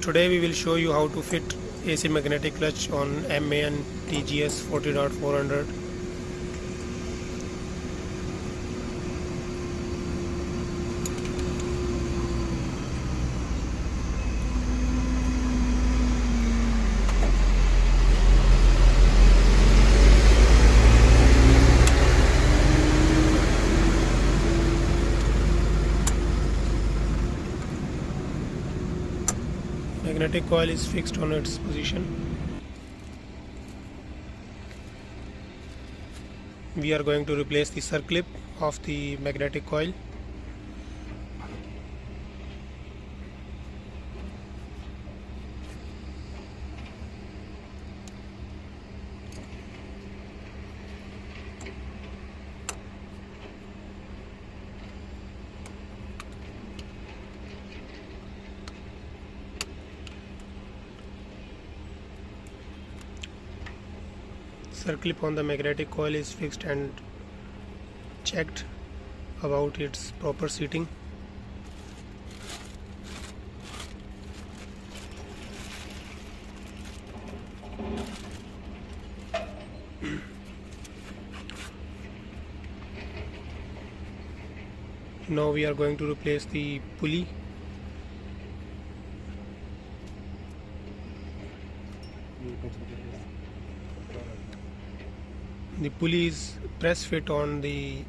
Today we will show you how to fit AC magnetic clutch on MAN TGS 40.400. Magnetic coil is fixed on its position. We are going to replace the circlip of the magnetic coil. Circlip on the magnetic coil is fixed and checked about its proper seating. Now we are going to replace the pulley. The pulley is press fit on the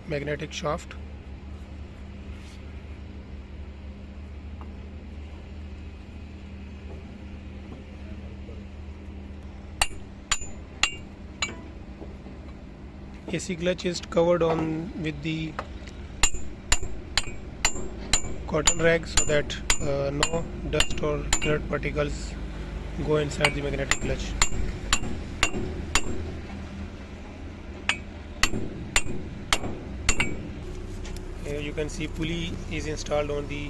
magnetic shaft. AC clutch is covered on with the cotton rag so that no dust or dirt particles go inside the magnetic clutch. Here you can see pulley is installed on the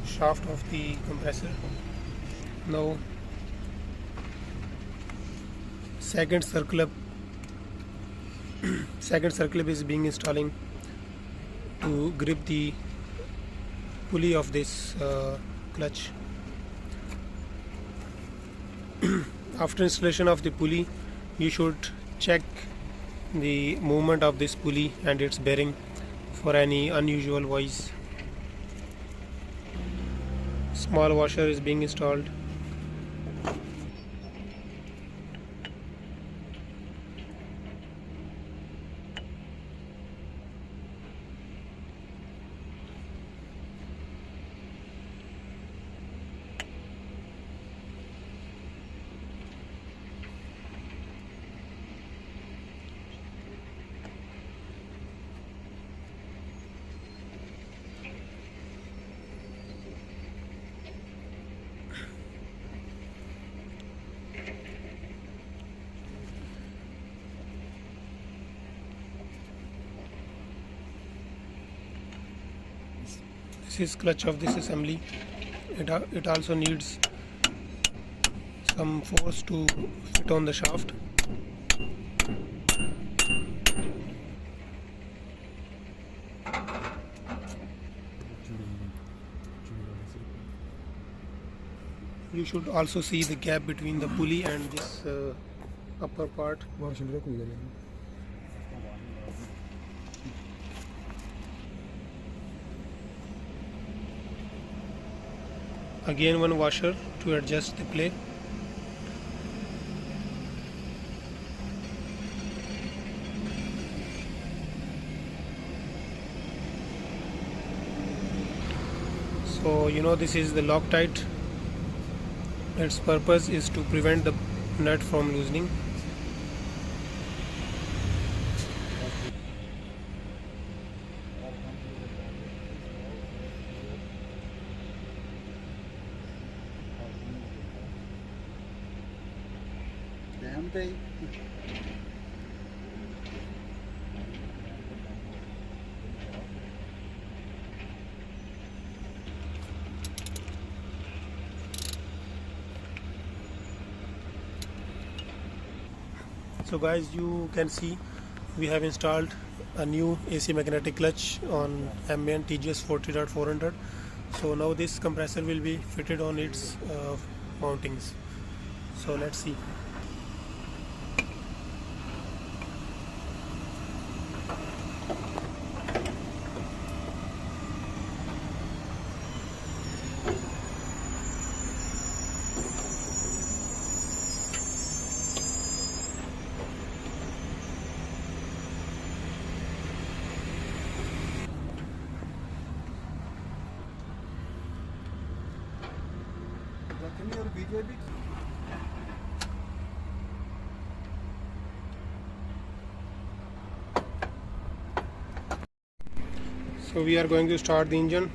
shaft of the compressor. Now second circlip is being installed to grip the pulley of this clutch. After installation of the pulley, you should check the movement of this pulley and its bearing for any unusual voice. Small washer is being installed. This is clutch of this assembly. It also needs some force to fit on the shaft. You should also see the gap between the pulley and this upper part. Again one washer to adjust the play. So this is the Loctite. Its purpose is to prevent the nut from loosening. So guys, you can see we have installed a new AC magnetic clutch on MAN TGS 40.400. So now this compressor will be fitted on its mountings. So let's see. So we are going to start the engine.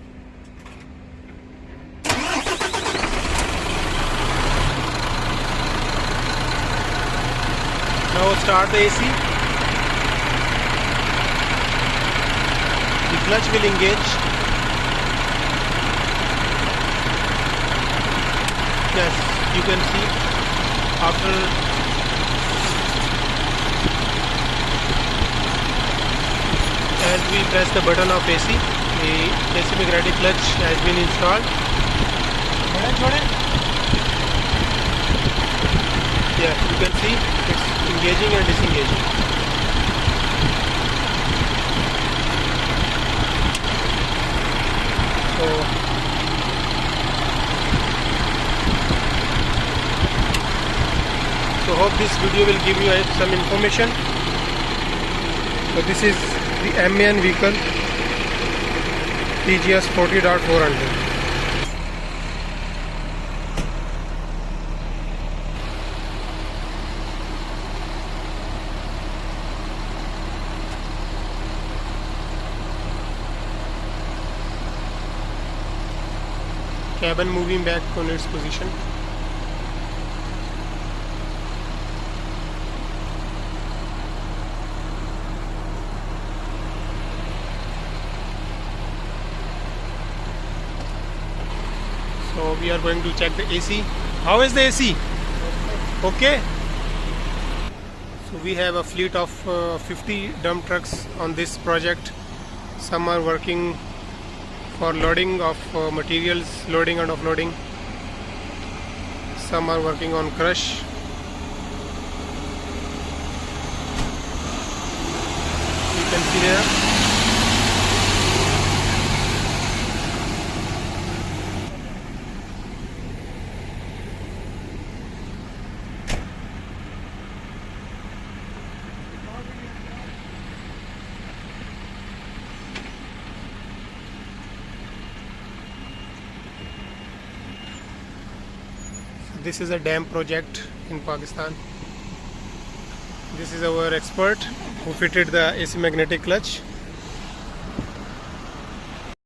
Now start the AC. The clutch will engage. Yes, you can see after as we press the button of AC, the AC magnetic clutch has been installed. Yeah, you can see it's engaging and disengaging. So hope this video will give you some information. So this is the MAN vehicle TGS 40.400. Cabin moving back on its position. So we are going to check the AC. How is the AC? Okay. So we have a fleet of 50 dump trucks on this project. Some are working for loading of materials, loading and offloading. Some are working on crush. You can see there. This is a dam project in Pakistan. This is our expert who fitted the AC magnetic clutch.